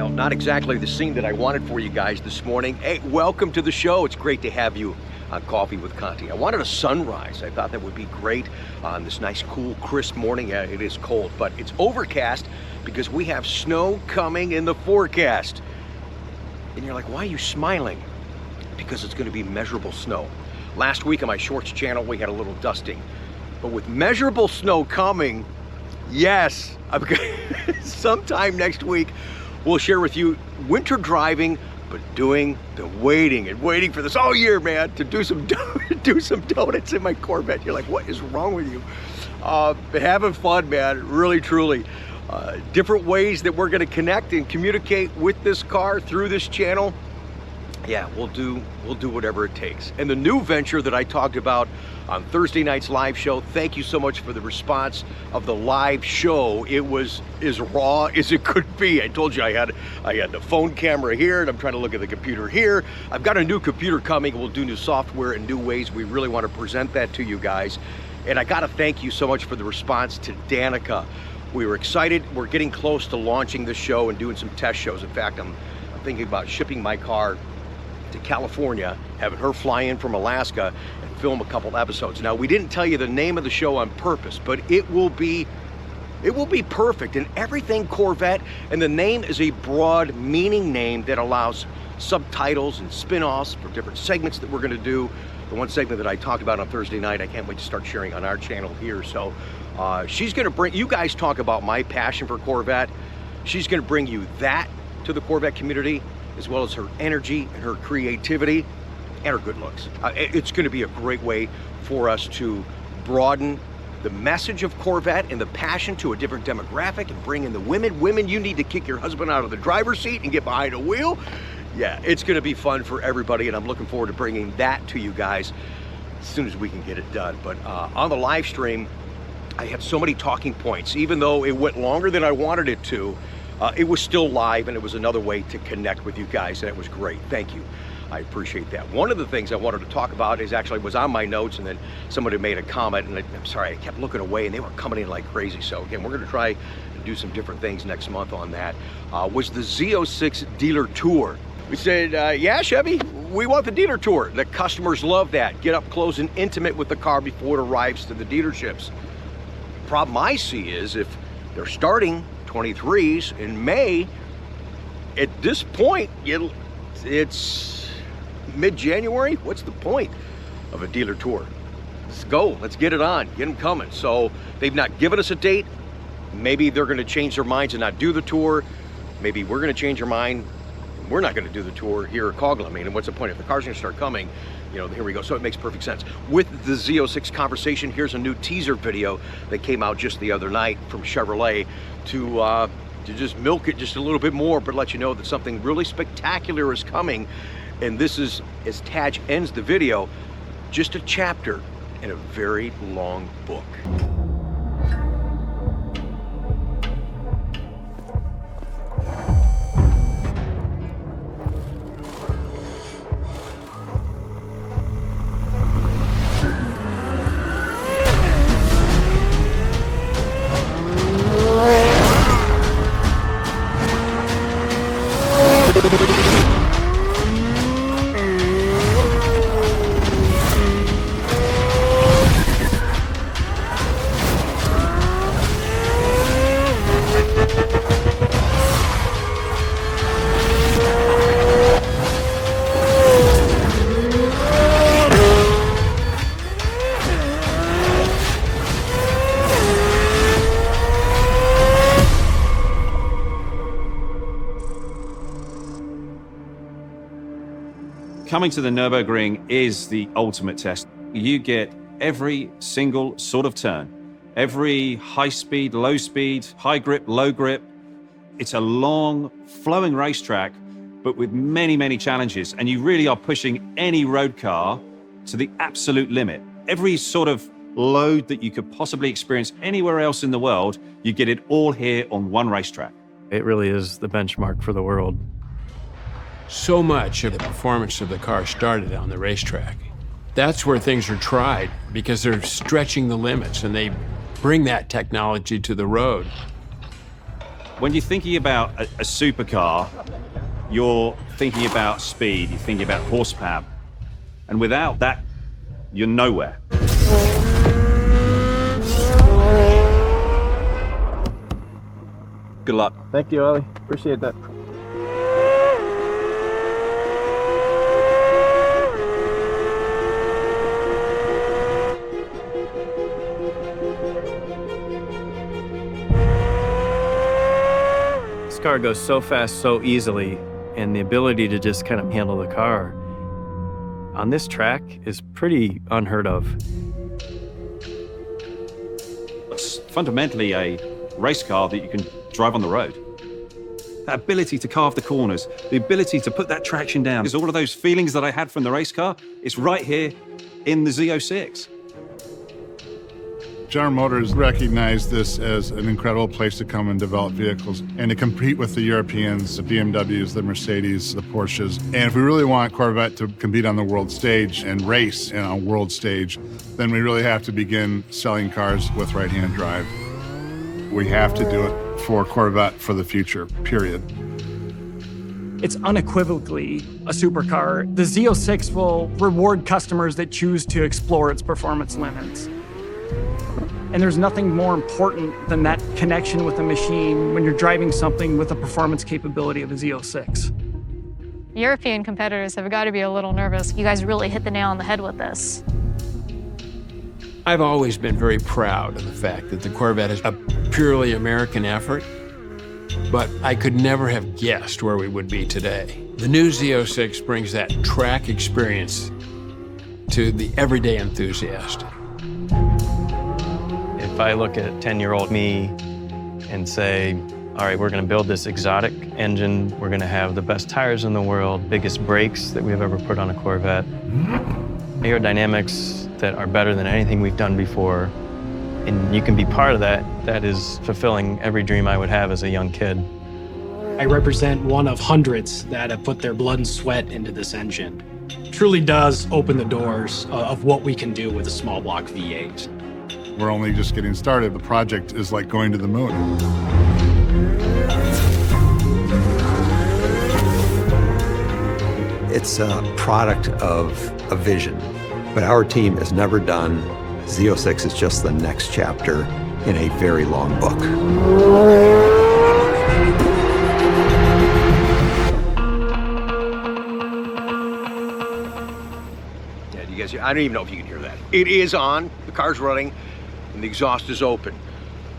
Well, not exactly the scene that I wanted for you guys this morning. Hey, welcome to the show. It's great to have you on Coffee with Conti. I wanted a sunrise. I thought that would be great on this nice, cool, crisp morning. Yeah, it is cold, but it's overcast because we have snow coming in the forecast. And you're like, why are you smiling? Because it's going to be measurable snow. Last week on my shorts channel, we had a little dusting. But with measurable snow coming, yes, sometime next week, we'll share with you winter driving, but doing the waiting and waiting for this all year, man, to do some donuts in my Corvette. You're like, what is wrong with you? Having fun, man, really, truly. Different ways that we're gonna connect and communicate with this car through this channel. Yeah, we'll do whatever it takes. And the new venture that I talked about on Thursday night's live show, thank you so much for the response of the live show. It was as raw as it could be. I told you I had the phone camera here, and I'm trying to look at the computer here. I've got a new computer coming. We'll do new software and new ways. We really want to present that to you guys. And I gotta thank you so much for the response to Danica. We were excited. We're getting close to launching the show and doing some test shows. In fact, I'm thinking about shipping my car to California, having her fly in from Alaska and film a couple episodes. Now, we didn't tell you the name of the show on purpose, but it will be perfect and everything Corvette, and the name is a broad meaning name that allows subtitles and spin-offs for different segments that we're going to do. The one segment that I talked about on Thursday night, I can't wait to start sharing on our channel here. So she's going to bring, you guys talk about my passion for Corvette. She's going to bring you that to the Corvette community, as well as her energy and her creativity and her good looks. It's going to be a great way for us to broaden the message of Corvette and the passion to a different demographic and bring in the women. Women, you need to kick your husband out of the driver's seat and get behind a wheel. Yeah, it's going to be fun for everybody, and I'm looking forward to bringing that to you guys as soon as we can get it done. But on the live stream, I had so many talking points. Even though it went longer than I wanted it to, it was still live, and it was another way to connect with you guys, and it was great. Thank you. I appreciate that. One of the things I wanted to talk about was on my notes, and then somebody made a comment, and I'm sorry, I kept looking away, and they were coming in like crazy. So again, we're going to try and do some different things next month on that. Was the Z06 Dealer Tour. We said, yeah, Chevy, we want the dealer tour. The customers love that. Get up close and intimate with the car before it arrives to the dealerships. Problem I see is if they're starting 23s in May, at this point, it's mid-January. What's the point of a dealer tour? Let's go, let's get it on, get them coming. So they've not given us a date. Maybe they're gonna change their minds and not do the tour. Maybe we're gonna change our mind. We're not gonna do the tour here at Coghlan. I mean, and what's the point? If the car's gonna start coming, you know, here we go. So it makes perfect sense. With the Z06 conversation, here's a new teaser video that came out just the other night from Chevrolet to just milk it just a little bit more, but let you know that something really spectacular is coming. And this is, as Taj ends the video, just a chapter in a very long book. Coming to the Nürburgring is the ultimate test. You get every single sort of turn, every high speed, low speed, high grip, low grip. It's a long, flowing racetrack, but with many, many challenges. And you really are pushing any road car to the absolute limit. Every sort of load that you could possibly experience anywhere else in the world, you get it all here on one racetrack. It really is the benchmark for the world. So much of the performance of the car started on the racetrack. That's where things are tried because they're stretching the limits and they bring that technology to the road. When you're thinking about a supercar, you're thinking about speed, you're thinking about horsepower. And without that, you're nowhere. Good luck. Thank you, Ollie. Appreciate that. This car goes so fast, so easily, and the ability to just kind of handle the car on this track is pretty unheard of. It's fundamentally a race car that you can drive on the road. That ability to carve the corners, the ability to put that traction down, is all of those feelings that I had from the race car. It's right here in the Z06. General Motors recognized this as an incredible place to come and develop vehicles and to compete with the Europeans, the BMWs, the Mercedes, the Porsches. And if we really want Corvette to compete on the world stage and race on a world stage, then we really have to begin selling cars with right-hand drive. We have to do it for Corvette for the future, period. It's unequivocally a supercar. The Z06 will reward customers that choose to explore its performance limits. And there's nothing more important than that connection with a machine when you're driving something with the performance capability of a Z06. European competitors have got to be a little nervous. You guys really hit the nail on the head with this. I've always been very proud of the fact that the Corvette is a purely American effort, but I could never have guessed where we would be today. The new Z06 brings that track experience to the everyday enthusiast. If I look at 10-year-old me and say, all right, we're gonna build this exotic engine, we're gonna have the best tires in the world, biggest brakes that we've ever put on a Corvette, aerodynamics that are better than anything we've done before, and you can be part of that, that is fulfilling every dream I would have as a young kid. I represent one of hundreds that have put their blood and sweat into this engine. It truly does open the doors of what we can do with a small block V8. We're only just getting started. The project is like going to the moon. It's a product of a vision, but our team has never done. Z06 is just the next chapter in a very long book. Yeah, you guys, I don't even know if you can hear that. It is on, the car's running, and the exhaust is open.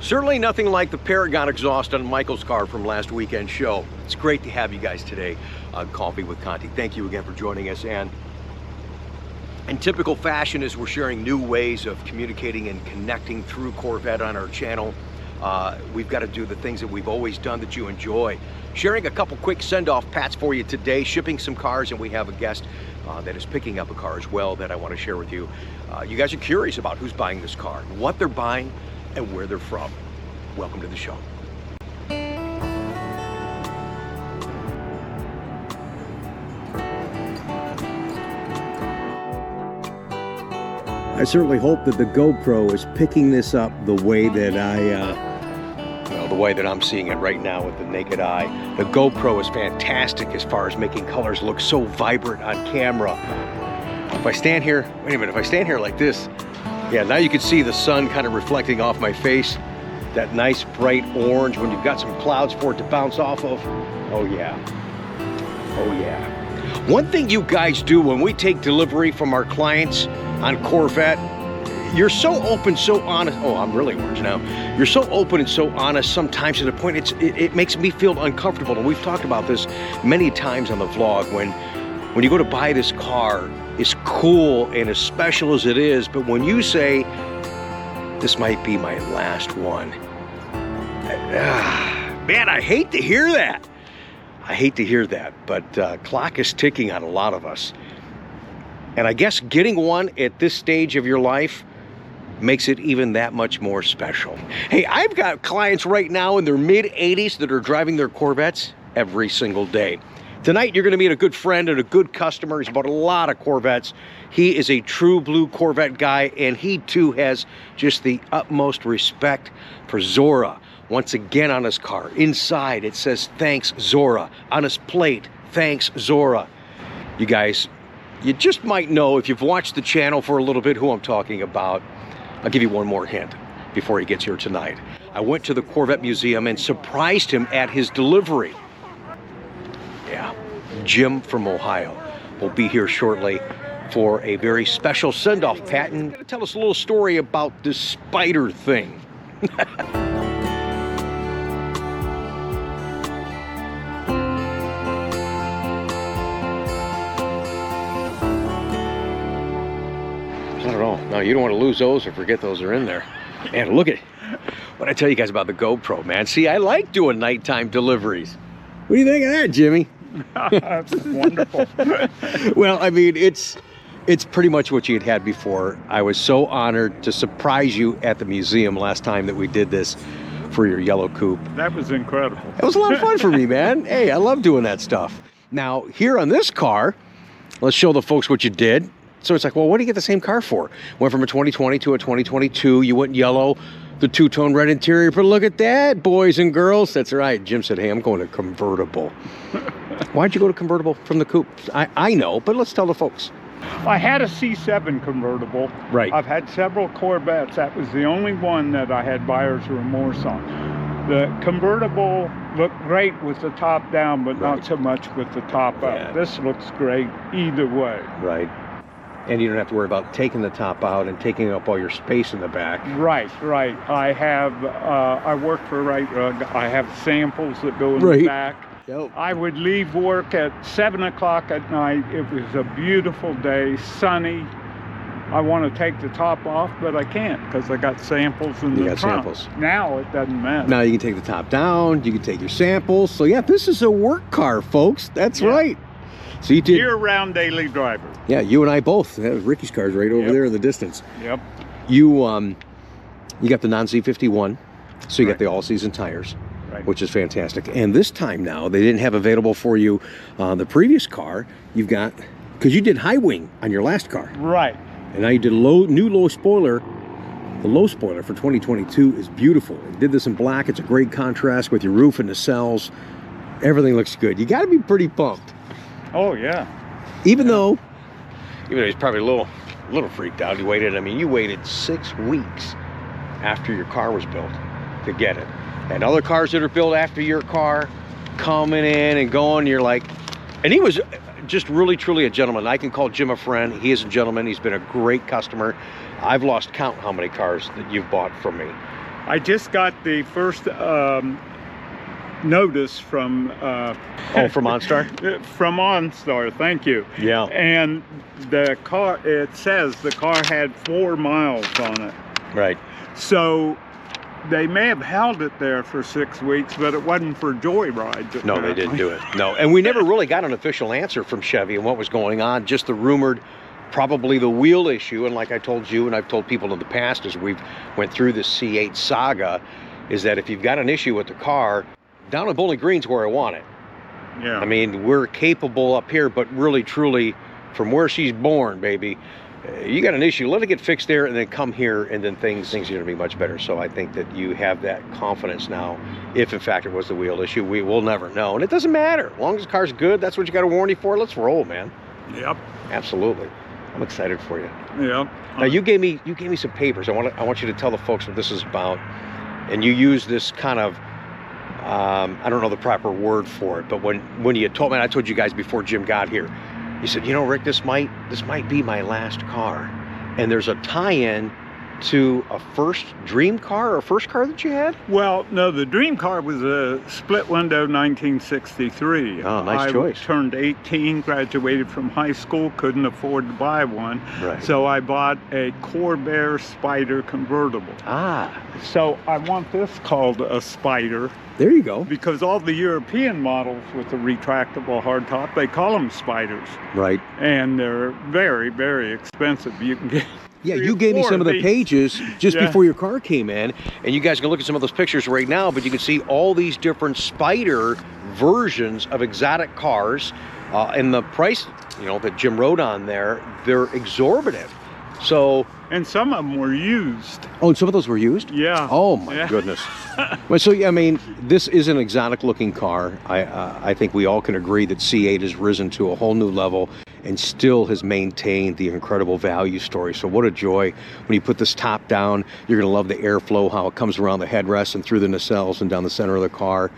Certainly nothing like the Paragon exhaust on Michael's car from last weekend's show. It's great to have you guys today on Coffee with Conti. Thank you again for joining us. And in typical fashion, as we're sharing new ways of communicating and connecting through Corvette on our channel, we've got to do the things that we've always done that you enjoy. Sharing a couple quick send-off pats for you today, shipping some cars, and we have a guest that is picking up a car as well that I want to share with you. You guys are curious about who's buying this car, what they're buying, and where they're from. Welcome to the show. I certainly hope that the GoPro is picking this up the way that The way that I'm seeing it right now with the naked eye. The GoPro is fantastic as far as making colors look so vibrant on camera. If I stand here, wait a minute, if I stand here like this, yeah, now you can see the sun kind of reflecting off my face. That nice bright orange when you've got some clouds for it to bounce off of. Oh yeah, oh yeah. One thing you guys do when we take delivery from our clients on Corvette, you're so open, so honest. Oh, I'm really orange now. You're so open and so honest sometimes to the point it makes me feel uncomfortable. And we've talked about this many times on the vlog. When you go to buy this car, as cool and as special as it is, but when you say, this might be my last one, man, I hate to hear that. I hate to hear that, but clock is ticking on a lot of us. And I guess getting one at this stage of your life makes it even that much more special. Hey, I've got clients right now in their mid-80s that are driving their Corvettes every single day. Tonight, you're gonna meet a good friend and a good customer. He's bought a lot of Corvettes. He is a true blue Corvette guy, and he too has just the utmost respect for Zora. once again on his car. Inside, it says, "Thanks, Zora." On his plate, "Thanks, Zora." You guys, you just might know if you've watched the channel for a little bit who I'm talking about. I'll give you one more hint before he gets here tonight. I went to the Corvette Museum and surprised him at his delivery. Yeah, Jim from Ohio will be here shortly for a very special send-off, Pat, and tell us a little story about this spider thing. I don't know. No, you don't want to lose those or forget those are in there. And look at what I tell you guys about the GoPro, man. See, I like doing nighttime deliveries. What do you think of that, Jimmy? That's wonderful. Well, I mean, it's pretty much what you had before. I was so honored to surprise you at the museum last time that we did this for your yellow coupe. That was incredible. It was a lot of fun for me, man. Hey, I love doing that stuff. Now, here on this car, let's show the folks what you did. So it's like, well, what do you get the same car for? Went from a 2020 to a 2022. You went yellow, the two-tone red interior. But look at that, boys and girls. That's right. Jim said, hey, I'm going to convertible. Why'd you go to convertible from the coupe? I know, but let's tell the folks. I had a C7 convertible. Right. I've had several Corvettes. That was the only one that I had buyer's remorse on. The convertible looked great with the top down, but not so much with the top up. This looks great either way. Right. And you don't have to worry about taking the top out and taking up all your space in the back. Right, right. I have, I work for Right Rug. I have samples that go in the back. Yep. I would leave work at 7 o'clock at night. It was a beautiful day, sunny. I want to take the top off, but I can't because I got samples in the trunk. Samples. Now it doesn't matter. Now you can take the top down, you can take your samples. So yeah, this is a work car, folks. That's right. So you did year-round daily driver. Yeah, you and I both. Ricky's car's right over there in the distance. Yep. You got the non-Z51, so you got the all-season tires, which is fantastic. And this time now, they didn't have available for you the previous car. You've got, because you did high wing on your last car. Right. And now you did new low spoiler. The low spoiler for 2022 is beautiful. You did this in black. It's a great contrast with your roof and the cells. Everything looks good. You got to be pretty pumped. Oh yeah. Even though he's probably a little freaked out. You waited 6 weeks after your car was built to get it. And other cars that are built after your car coming in and going, you're like, and he was just really, truly a gentleman. I can call Jim a friend. He is a gentleman. He's been a great customer. I've lost count how many cars that you've bought from me. I just got the first notice from from OnStar? From OnStar, thank you. Yeah. And the car, it says the car had 4 miles on it. Right. So they may have held it there for 6 weeks, but it wasn't for joyrides. No, they didn't do it. No, and we never really got an official answer from Chevy and what was going on, just the rumored, probably the wheel issue. And like I told you, and I've told people in the past as we've went through this C8 saga, is that if you've got an issue with the car, down in Bowling Green's where I want it. Yeah. I mean, we're capable up here, but really, truly, from where she's born, baby, you got an issue, let it get fixed there and then come here and then things are going to be much better. So I think that you have that confidence now. If in fact it was the wheel issue, we will never know. And it doesn't matter. As long as the car's good, that's what you got a warranty for. Let's roll, man. Yep. Absolutely. I'm excited for you. Yep. Now you gave me some papers. I want you to tell the folks what this is about. And you use this kind of I don't know the proper word for it, but when you told me, and I told you guys before Jim got here, you said, you know, Rick, this might be my last car. And there's a tie-in to a first dream car or first car that you had? Well, no, the dream car was a split window 1963. Oh, nice choice. I turned 18, graduated from high school, couldn't afford to buy one. Right. So I bought a Corvair Spider convertible. Ah. So I want this called a Spider. There you go. Because all the European models with the retractable hardtop, they call them Spiders. Right. And they're very, very expensive. You can get... Yeah, you gave me some of the pages just before your car came in, and you guys can look at some of those pictures right now, but you can see all these different Spider versions of exotic cars, and the price, you know, that Jim wrote on there, they're exorbitant. So, and some of them were used. oh, and some of those were used? Yeah. Oh my goodness. Well, so yeah, I mean, this is an exotic looking car. I think we all can agree that C8 has risen to a whole new level and still has maintained the incredible value story. So what a joy when you put this top down. You're gonna love the airflow, how it comes around the headrest and through the nacelles and down the center of the car.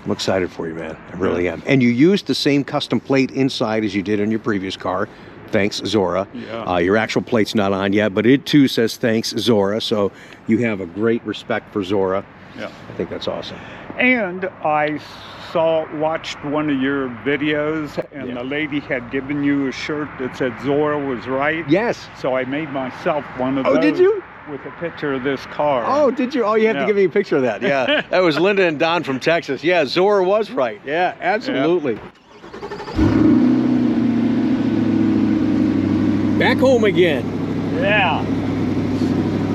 I'm excited for you, man. I really am. And you used the same custom plate inside as you did in your previous car. Thanks, Zora. Yeah. Your actual plate's not on yet, but it too says thanks, Zora. So you have a great respect for Zora. Yeah. I think that's awesome. And I watched one of your videos, and the lady had given you a shirt that said Zora was right. Yes. So I made myself one of those. Oh, did you? With a picture of this car. Oh, did you? Oh, you have to give me a picture of that. Yeah. That was Linda and Don from Texas. Yeah, Zora was right. Yeah, absolutely. Back home again. Yeah.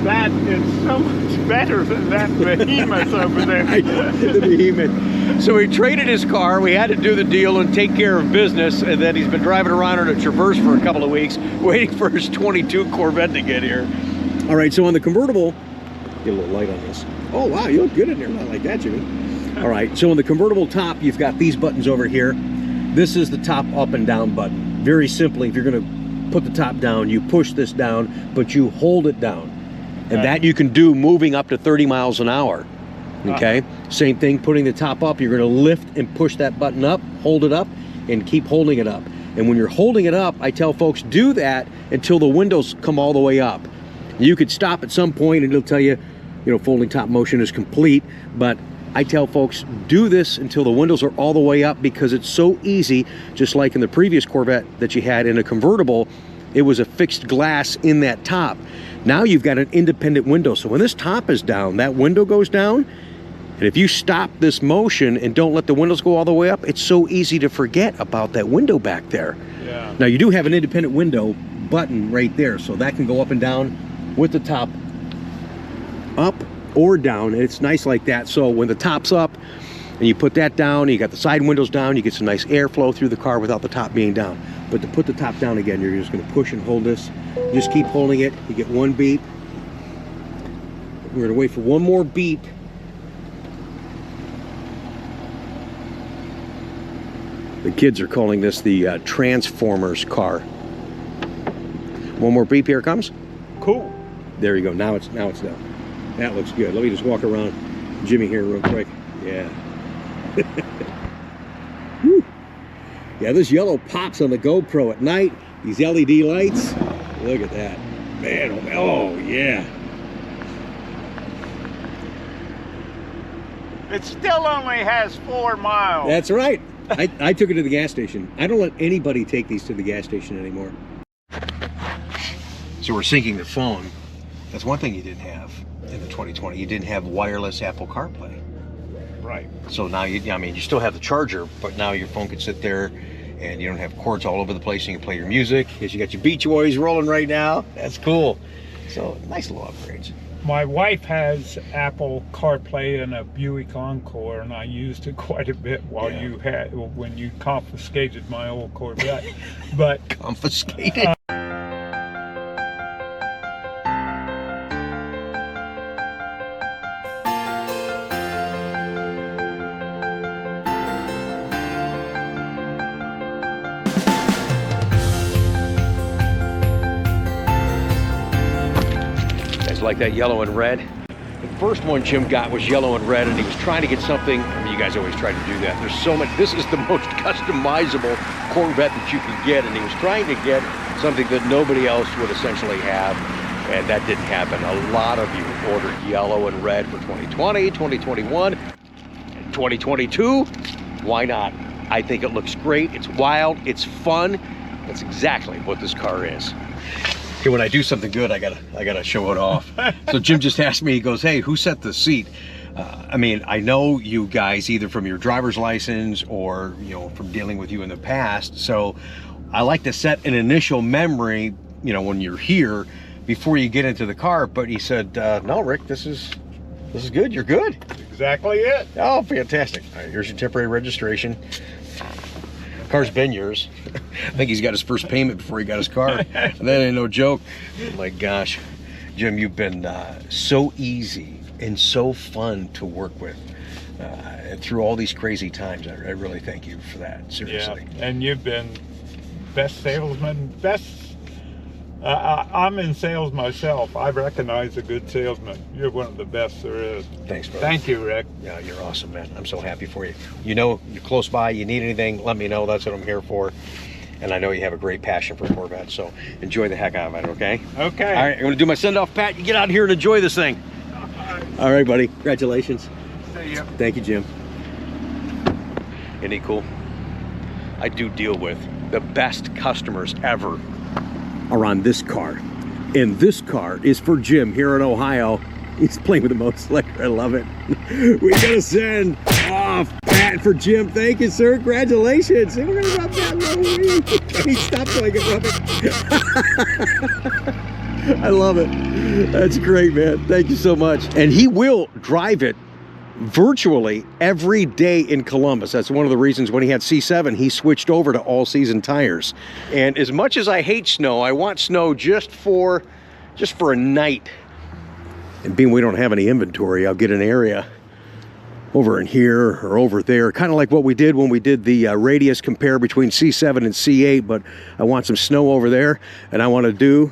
That is so much better than that behemoth over there. The behemoth. So he traded his car. We had to do the deal and take care of business. And then he's been driving around in a Traverse for a couple of weeks, waiting for his 22 Corvette to get here. All right, so on the convertible, get a little light on this. Oh, wow, you look good in there. Not like that, Jimmy. All right, so on the convertible top, you've got these buttons over here. This is the top up and down button. Very simply, if you're going to put the top down, you push this down, but you hold it down. And that you can do moving up to 30 miles an hour. Okay? Same thing, putting the top up, you're going to lift and push that button up, hold it up, and keep holding it up. And when you're holding it up, I tell folks, do that until the windows come all the way up. You could stop at some point and it'll tell you, you know, folding top motion is complete, but I tell folks, do this until the windows are all the way up because it's so easy, just like in the previous Corvette that you had in a convertible, it was a fixed glass in that top. Now you've got an independent window. So when this top is down, that window goes down, and if you stop this motion and don't let the windows go all the way up, it's so easy to forget about that window back there. Yeah. Now you do have an independent window button right there, so that can go up and down with the top up or down, and it's nice like that. So when the top's up and you put that down, you got the side windows down, you get some nice airflow through the car without the top being down. But to put the top down again, you're just going to push and hold this. Just keep holding it. You get one beep. We're going to wait for one more beep. The kids are calling this the Transformers car. One more beep, here it comes. Cool. There you go. Now it's down. That looks good. Let me just walk around Jimmy here real quick. Yeah. Whew. Yeah, this yellow pops on the GoPro at night. These LED lights. Look at that. Man, oh, man. Oh yeah. It still only has 4 miles. That's right. I took it to the gas station. I don't let anybody take these to the gas station anymore. So we're syncing the phone. That's one thing you didn't have in the 2020. You didn't have wireless Apple CarPlay. Right. So now you still have the charger, but now your phone can sit there and you don't have cords all over the place. You can play your music because you got your Beach Boys rolling right now. That's cool. So nice little upgrades. My wife has Apple CarPlay in a Buick Encore, and I used it quite a bit when you confiscated my old Corvette. But confiscated. Like that yellow and red. The first one Jim got was yellow and red, and he was trying to get something. I mean, you guys always try to do that. There's so much. This is the most customizable Corvette that you can get, and he was trying to get something that nobody else would essentially have, and that didn't happen. A lot of you ordered yellow and red for 2020, 2021, and 2022. Why not? I think it looks great. It's wild. It's fun. That's exactly what this car is. Okay, when I do something good, I gotta show it off. So Jim just asked me, he goes, hey, who set the seat? I mean, I know you guys either from your driver's license or, you know, from dealing with you in the past. So I like to set an initial memory, you know, when you're here before you get into the car. But he said, no, Rick, this is good. You're good. Exactly it. Oh, fantastic. All right, here's your temporary registration. Car's been yours. I think he's got his first payment before he got his car. That ain't no joke. Oh my gosh. Jim, you've been so easy and so fun to work with through all these crazy times. I really thank you for that, seriously. Yeah, and you've been best salesman, best. I'm in sales myself. I recognize a good salesman. You're one of the best there is. Thanks, brother. Thank you, Rick. Yeah, you're awesome, man. I'm so happy for you. You know, you're close by. You need anything, let me know. That's what I'm here for. And I know you have a great passion for Corvette, so enjoy the heck out of it, okay? Okay. All right, I'm going to do my send-off, Pat. You get out here and enjoy this thing. All right, buddy. Congratulations. See ya. Thank you, Jim. Isn't he cool? I do deal with the best customers ever are on this car. And this car is for Jim here in Ohio. He's playing with the most selector. I love it. We gotta send off Pat for Jim. Thank you, sir. Congratulations. And we're gonna rub that low. Can he stop so I can rub it? I love it. That's great, man. Thank you so much. And he will drive it virtually every day in Columbus. That's one of the reasons when he had C7, he switched over to all-season tires. And as much as I hate snow, I want snow just for a night. And being we don't have any inventory, I'll get an area over in here or over there, kind of like what we did when we did the radius compare between C7 and C8, but I want some snow over there, and I want to do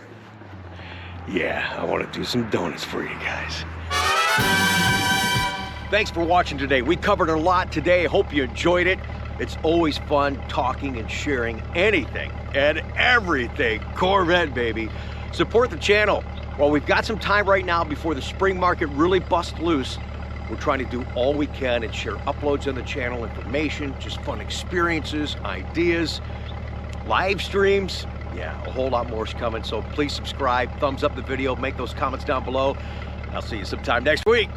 some donuts for you guys. Thanks for watching today. We covered a lot today. Hope you enjoyed it. It's always fun talking and sharing anything and everything Corvette, baby. Support the channel. While we've got some time right now before the spring market really busts loose, we're trying to do all we can and share uploads on the channel, information, just fun experiences, ideas, live streams. Yeah, a whole lot more is coming, so please subscribe, thumbs up the video, make those comments down below. I'll see you sometime next week.